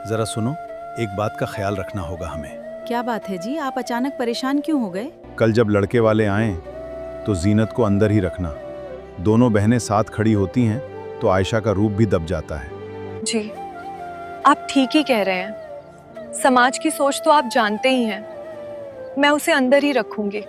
जरा सुनो, एक बात का ख्याल रखना होगा हमें। क्या बात है जी, आप अचानक परेशान क्यों हो गए? कल जब लड़के वाले आएं तो जीनत को अंदर ही रखना। दोनों बहनें साथ खड़ी होती हैं तो आयशा का रूप भी दब जाता है। जी, आप ठीक ही कह रहे हैं। समाज की सोच तो आप जानते ही हैं। मैं उसे अंदर ही रखूंगी।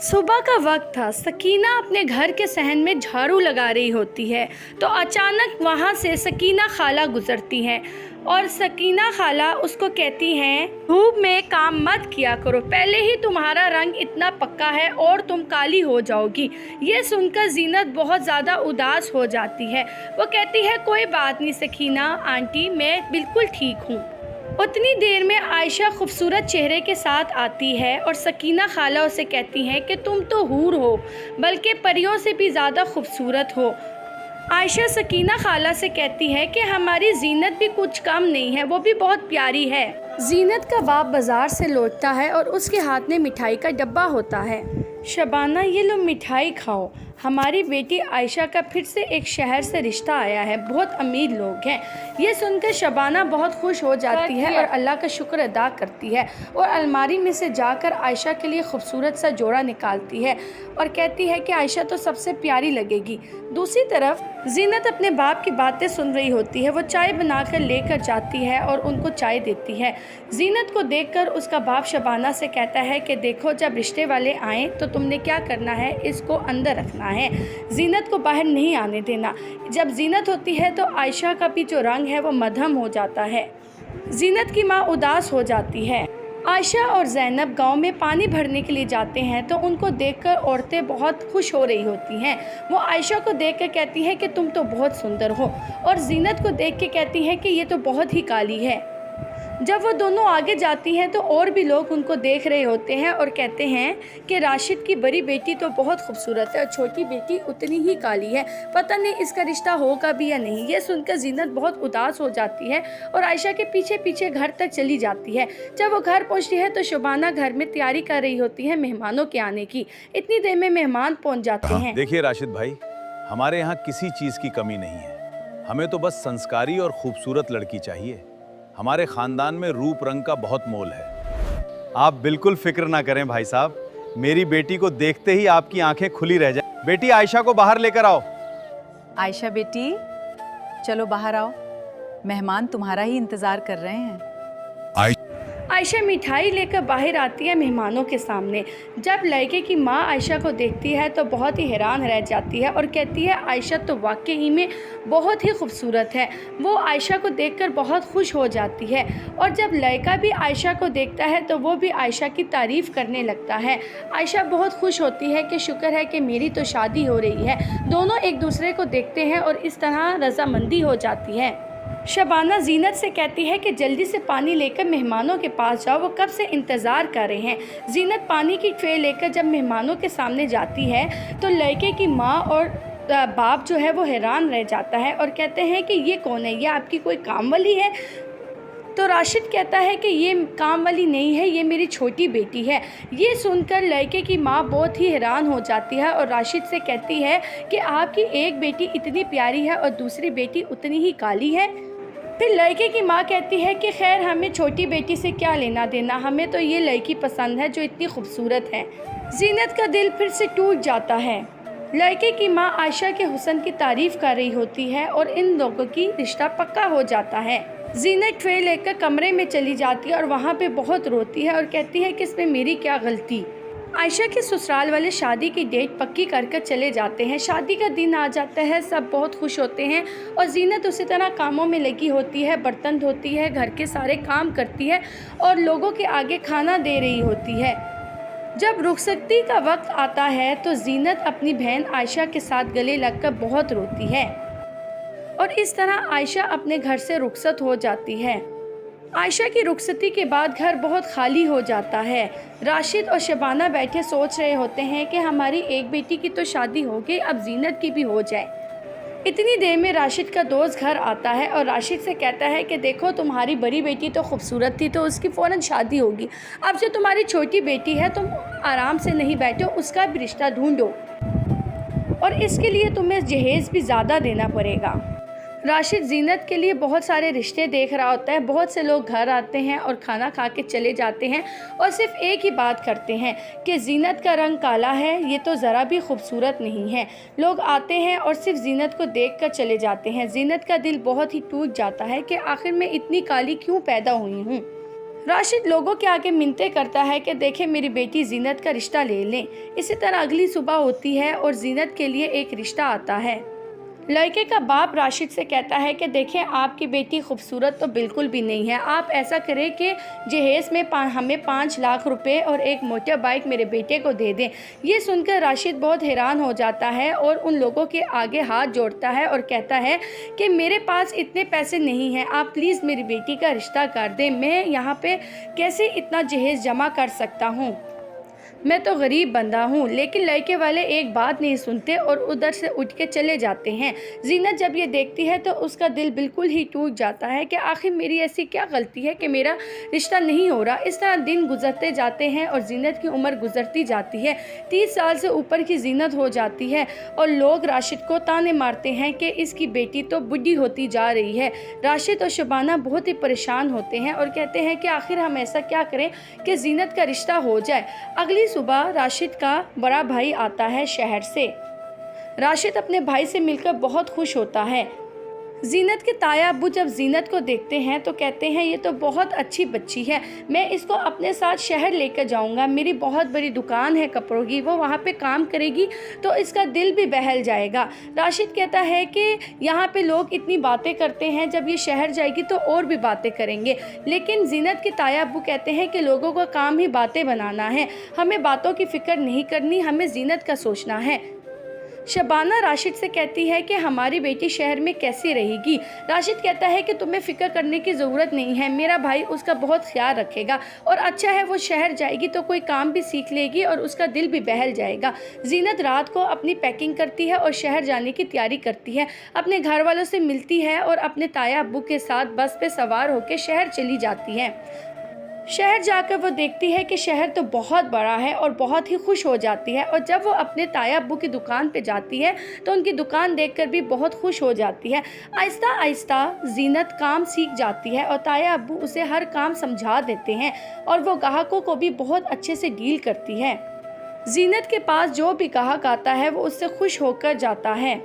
सुबह का वक्त था। सकीना अपने घर के सहन में झाड़ू लगा रही होती है तो अचानक वहाँ से सकीना खाला गुजरती हैं और सकीना खाला उसको कहती हैं, धूप में काम मत किया करो, पहले ही तुम्हारा रंग इतना पक्का है और तुम काली हो जाओगी। ये सुनकर जीनत बहुत ज़्यादा उदास हो जाती है। वो कहती है, कोई बात नहीं सकीना आंटी, मैं बिल्कुल ठीक हूँ। उतनी देर में आयशा खूबसूरत चेहरे के साथ आती है और सकीना खाला उसे कहती हैं कि तुम तो हूर हो, बल्कि परियों से भी ज़्यादा खूबसूरत हो। आयशा सकीना खाला से कहती है कि हमारी जीनत भी कुछ कम नहीं है, वो भी बहुत प्यारी है। जीनत का बाप बाज़ार से लौटता है और उसके हाथ में मिठाई का डब्बा होता है। शबाना, ये लो मिठाई खाओ, हमारी बेटी आयशा का फिर से एक शहर से रिश्ता आया है, बहुत अमीर लोग हैं। ये सुनकर शबाना बहुत खुश हो जाती है और अल्लाह का शुक्र अदा करती है और अलमारी में से जाकर आयशा के लिए खूबसूरत सा जोड़ा निकालती है और कहती है कि आयशा तो सबसे प्यारी लगेगी। दूसरी तरफ जीनत अपने बाप की बातें सुन रही होती है। वो चाय बनाकर लेकर जाती है और उनको चाय देती है। जीनत को देखकर उसका बाप शबाना से कहता है कि देखो, जब रिश्ते वाले आएँ तो तुमने क्या करना है, इसको अंदर रखना है, जीनत को बाहर नहीं आने देना। जब जीनत होती है तो आयशा का भी जो रंग है वो मध्यम हो जाता है। जीनत की माँ उदास हो जाती है। आयशा और ज़ैनब गांव में पानी भरने के लिए जाते हैं तो उनको देखकर औरतें बहुत खुश हो रही होती हैं। वो आयशा को देखकर कहती है कि तुम तो बहुत सुंदर हो और जीनत को देख के कहती है कि ये तो बहुत ही काली है। जब वो दोनों आगे जाती हैं तो और भी लोग उनको देख रहे होते हैं और कहते हैं कि राशिद की बड़ी बेटी तो बहुत खूबसूरत है और छोटी बेटी उतनी ही काली है, पता नहीं इसका रिश्ता होगा भी या नहीं। ये सुनकर जीनत बहुत उदास हो जाती है और आयशा के पीछे पीछे घर तक चली जाती है। जब वो घर पहुंचती है तो शबाना घर में तैयारी कर रही होती है मेहमानों के आने की। इतनी देर में मेहमान पहुँच जाते हैं। देखिए राशिद भाई, हमारे यहाँ किसी चीज़ की कमी नहीं है। हमें तो बस संस्कारी और खूबसूरत लड़की चाहिए। हमारे खानदान में रूप रंग का बहुत मोल है। आप बिल्कुल फिक्र ना करें भाई साहब, मेरी बेटी को देखते ही आपकी आंखें खुली रह जाए। बेटी आयशा को बाहर लेकर आओ। आयशा बेटी, चलो बाहर आओ, मेहमान तुम्हारा ही इंतजार कर रहे हैं। आयशा मिठाई लेकर बाहर आती है मेहमानों के सामने। जब लड़के की माँ आयशा को देखती है तो बहुत ही हैरान रह जाती है और कहती है, आयशा तो वाकई में बहुत ही खूबसूरत है। वो आयशा को देखकर बहुत खुश हो जाती है और जब लड़का भी आयशा को देखता है तो वो भी आयशा की तारीफ़ करने लगता है। आयशा बहुत खुश होती है कि शुक्र है कि मेरी तो शादी हो रही है। दोनों एक दूसरे को देखते हैं और इस तरह रजामंदी हो जाती है। शबाना जीनत से कहती है कि जल्दी से पानी लेकर मेहमानों के पास जाओ, वो कब से इंतज़ार कर रहे हैं। जीनत पानी की ट्रे लेकर जब मेहमानों के सामने जाती है तो लड़के की माँ और बाप जो है वो हैरान रह जाता है और कहते हैं कि ये कौन है, ये आपकी कोई काम वाली है? तो राशिद कहता है कि ये काम वाली नहीं है, ये मेरी छोटी बेटी है। ये सुनकर लड़के की माँ बहुत ही हैरान हो जाती है और राशिद से कहती है कि आपकी एक बेटी इतनी प्यारी है और दूसरी बेटी उतनी ही काली है। फिर लड़के की माँ कहती है कि खैर, हमें छोटी बेटी से क्या लेना देना, हमें तो ये लड़की पसंद है जो इतनी खूबसूरत है। जीनत का दिल फिर से टूट जाता है। लड़के की माँ आयशा के हुस्न की तारीफ़ कर रही होती है और इन लोगों की रिश्ता पक्का हो जाता है। जीनत ट्रे लेकर कमरे में चली जाती है और वहाँ पे बहुत रोती है और कहती है कि इसमें मेरी क्या गलती। आयशा के ससुराल वाले शादी की डेट पक्की कर चले जाते हैं। शादी का दिन आ जाता है, सब बहुत खुश होते हैं और जीनत उसी तरह कामों में लगी होती है, बर्तन धोती है, घर के सारे काम करती है और लोगों के आगे खाना दे रही होती है। जब रुखसती का वक्त आता है तो जीनत अपनी बहन आयशा के साथ गले लगकर बहुत रोती है और इस तरह आयशा अपने घर से रुखसत हो जाती है। आयशा की रुखसती के बाद घर बहुत खाली हो जाता है। राशिद और शबाना बैठे सोच रहे होते हैं कि हमारी एक बेटी की तो शादी हो गई, अब जीनत की भी हो जाए। इतनी देर में राशिद का दोस्त घर आता है और राशिद से कहता है कि देखो, तुम्हारी बड़ी बेटी तो खूबसूरत थी तो उसकी फ़ौरन शादी होगी, अब जो तुम्हारी छोटी बेटी है तुम आराम से नहीं बैठो, उसका भी रिश्ता ढूंढो और इसके लिए तुम्हें जहेज़ भी ज़्यादा देना पड़ेगा। राशिद जीनत के लिए बहुत सारे रिश्ते देख रहा होता है। बहुत से लोग घर आते हैं और खाना खा के चले जाते हैं और सिर्फ एक ही बात करते हैं कि जीनत का रंग काला है, ये तो ज़रा भी खूबसूरत नहीं है। लोग आते हैं और सिर्फ जीनत को देख कर चले जाते हैं। जीनत का दिल बहुत ही टूट जाता है कि आखिर मैं इतनी काली क्यों पैदा हुई हूँ। राशिद लोगों के आगे मिन्नतें करता है कि देखें मेरी बेटी जीनत का रिश्ता ले लें। इसी तरह अगली सुबह होती है और जीनत के लिए एक रिश्ता आता है। लड़के का बाप राशिद से कहता है कि देखें आपकी बेटी खूबसूरत तो बिल्कुल भी नहीं है। आप ऐसा करें कि जहेज़ में हमें 5 लाख रुपए और एक मोटर बाइक मेरे बेटे को दे दें। ये सुनकर राशिद बहुत हैरान हो जाता है और उन लोगों के आगे हाथ जोड़ता है और कहता है कि मेरे पास इतने पैसे नहीं हैं, आप प्लीज़ मेरी बेटी का रिश्ता कर दें। मैं यहाँ पे कैसे इतना जहेज़ जमा कर सकता हूँ, मैं तो गरीब बंदा हूँ। लेकिन लड़के वाले एक बात नहीं सुनते और उधर से उठ के चले जाते हैं। जीनत जब ये देखती है तो उसका दिल बिल्कुल ही टूट जाता है कि आखिर मेरी ऐसी क्या गलती है कि मेरा रिश्ता नहीं हो रहा। इस तरह दिन गुजरते जाते हैं और जीनत की उम्र गुजरती जाती है। 30 साल से ऊपर की जीनत हो जाती है और लोग राशिद को ताने मारते हैं कि इसकी बेटी तो बुढ़ी होती जा रही है। राशिद और शबाना बहुत ही परेशान होते हैं और कहते हैं कि आखिर हम ऐसा क्या करें कि जीनत का रिश्ता हो जाए। अगली सुबह राशिद का बड़ा भाई आता है शहर से। राशिद अपने भाई से मिलकर बहुत खुश होता है। जीनत के ताया अब्बू जब जीनत को देखते हैं तो कहते हैं ये तो बहुत अच्छी बच्ची है, मैं इसको अपने साथ शहर लेकर जाऊंगा। मेरी बहुत बड़ी दुकान है कपड़ों की, वो वहाँ पे काम करेगी तो इसका दिल भी बहल जाएगा। राशिद कहता है कि यहाँ पे लोग इतनी बातें करते हैं, जब ये शहर जाएगी तो और भी बातें करेंगे। लेकिन जीनत के ताया अब्बू कहते हैं कि लोगों का काम ही बातें बनाना है, हमें बातों की फ़िक्र नहीं करनी, हमें जीनत का सोचना है। शबाना राशिद से कहती है कि हमारी बेटी शहर में कैसी रहेगी। राशिद कहता है कि तुम्हें फ़िक्र करने की ज़रूरत नहीं है, मेरा भाई उसका बहुत ख्याल रखेगा और अच्छा है वो शहर जाएगी तो कोई काम भी सीख लेगी और उसका दिल भी बहल जाएगा। जीनत रात को अपनी पैकिंग करती है और शहर जाने की तैयारी करती है, अपने घर वालों से मिलती है और अपने ताया अब्बू के साथ बस पे सवार होकर शहर चली जाती है। शहर जाकर वो देखती है कि शहर तो बहुत बड़ा है और बहुत ही खुश हो जाती है। और जब वो अपने ताया अब्बू की दुकान पे जाती है तो उनकी दुकान देखकर भी बहुत खुश हो जाती है। आहिस्ता आहिस्ता जीनत काम सीख जाती है और ताया अब्बू उसे हर काम समझा देते हैं और वो ग्राहकों को भी बहुत अच्छे से डील करती है। जीनत के पास जो भी ग्राहक आता है वो उससे खुश होकर जाता है।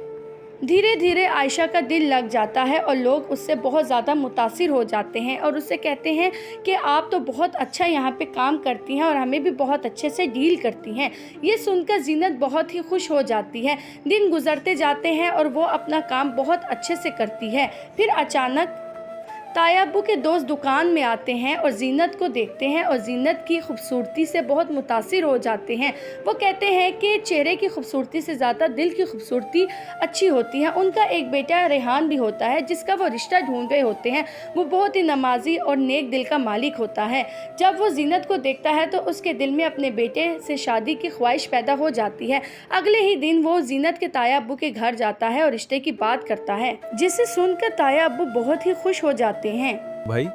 धीरे धीरे आयशा का दिल लग जाता है और लोग उससे बहुत ज़्यादा मुतासिर हो जाते हैं और उससे कहते हैं कि आप तो बहुत अच्छा यहाँ पे काम करती हैं और हमें भी बहुत अच्छे से डील करती हैं। ये सुनकर जीनत बहुत ही खुश हो जाती है। दिन गुजरते जाते हैं और वो अपना काम बहुत अच्छे से करती है। फिर अचानक ताया अब्बू के दोस्त दुकान में आते हैं और जीनत को देखते हैं और जीनत की खूबसूरती से बहुत मुतासिर हो जाते हैं। वो कहते हैं कि चेहरे की खूबसूरती से ज़्यादा दिल की खूबसूरती अच्छी होती है। उनका एक बेटा रेहान भी होता है जिसका वो रिश्ता ढूंढ रहे होते हैं। वो बहुत ही नमाजी और नेक दिल का मालिक होता है। जब वो जीनत को देखता है तो उसके दिल में अपने बेटे से शादी की ख्वाहिश पैदा हो जाती है। अगले ही दिन वो जीनत के ताया अब्बू के घर जाता है और रिश्ते की बात करता है, जिसे सुनकर ताया अब्बू बहुत ही खुश हो जाते हैं। भाई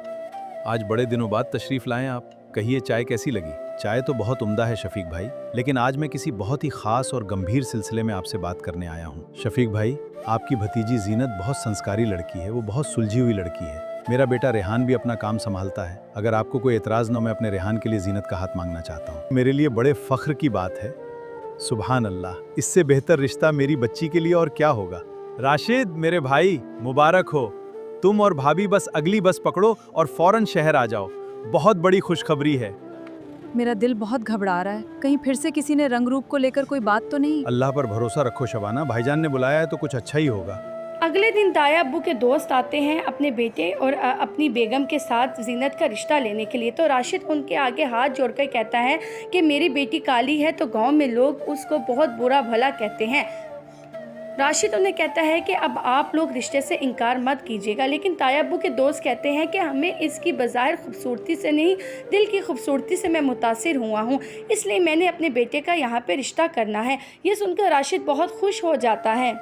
आज बड़े दिनों बाद तशरीफ लाएं आप, कहिए चाय कैसी लगी? चाय तो बहुत उम्दा है शफीक भाई, लेकिन आज मैं किसी बहुत ही खास और गंभीर सिलसिले में आपसे बात करने आया हूँ। शफीक भाई, आपकी भतीजी जीनत बहुत संस्कारी लड़की है, वो बहुत सुलझी हुई लड़की है। मेरा बेटा रेहान भी अपना काम संभालता है। अगर आपको कोई एतराज़ न, मैं अपने रेहान के लिए जीनत का हाथ मांगना चाहता हूँ। मेरे लिए बड़े फख्र की बात है। सुभान अल्लाह, इससे बेहतर रिश्ता मेरी बच्ची के लिए और क्या होगा। राशिद मेरे भाई, मुबारक हो। तुम और भाभी बस अगली बस पकड़ो और फौरन शहर आ जाओ। बहुत बड़ी खुशखबरी है। मेरा दिल बहुत घबरा रहा है, कहीं फिर से किसी ने रंग रूप को लेकर कोई बात तो नहीं। अल्लाह पर भरोसा रखो शबाना, भाईजान ने बुलाया है तो कुछ अच्छा ही होगा। अगले दिन ताया अब्बू के दोस्त आते हैं अपने बेटे और अपनी बेगम के साथ जीनत का रिश्ता लेने के लिए। तो राशिद उनके आगे हाथ जोड़कर कहता है कि मेरी बेटी काली है तो गांव में लोग उसको बहुत बुरा भला कहते हैं। राशिद उन्हें कहता है कि अब आप लोग रिश्ते से इनकार मत कीजिएगा। लेकिन ताया अब्बू के दोस्त कहते हैं कि हमें इसकी बज़ाहिर खूबसूरती से नहीं, दिल की खूबसूरती से मैं मुतासिर हुआ हूँ, इसलिए मैंने अपने बेटे का यहाँ पे रिश्ता करना है। ये सुनकर राशिद बहुत खुश हो जाता है।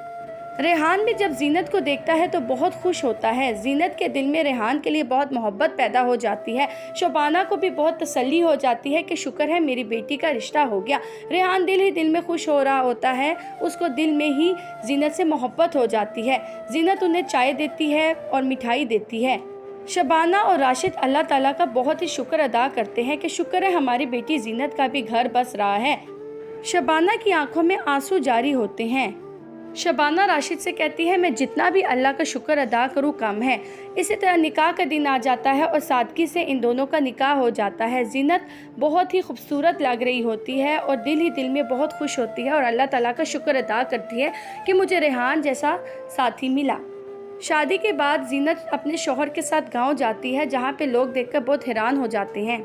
रेहान भी जब जीनत को देखता है तो बहुत खुश होता है। जीनत के दिल में रेहान के लिए बहुत मोहब्बत पैदा हो जाती है। शबाना को भी बहुत तसल्ली हो जाती है कि शुक्र है मेरी बेटी का रिश्ता हो गया। रेहान दिल ही दिल में खुश हो रहा होता है, उसको दिल में ही जीनत से मोहब्बत हो जाती है। जीनत उन्हें चाय देती है और मिठाई देती है। शबाना और राशिद अल्लाह ताला का बहुत ही शुक्र अदा करते हैं कि शुक्र है हमारी बेटी जीनत का भी घर बस रहा है। शबाना की आंखों में आंसू जारी होते हैं। शबाना राशिद से कहती है मैं जितना भी अल्लाह का शुक्र अदा करूँ कम है। इसी तरह निकाह का दिन आ जाता है और सादगी से इन दोनों का निकाह हो जाता है। जीनत बहुत ही खूबसूरत लग रही होती है और दिल ही दिल में बहुत खुश होती है और अल्लाह ताला का शुक्र अदा करती है कि मुझे रेहान जैसा साथी मिला। शादी के बाद जीनत अपने शौहर के साथ गांव जाती है, जहां पे लोग देखकर बहुत हैरान हो जाते हैं।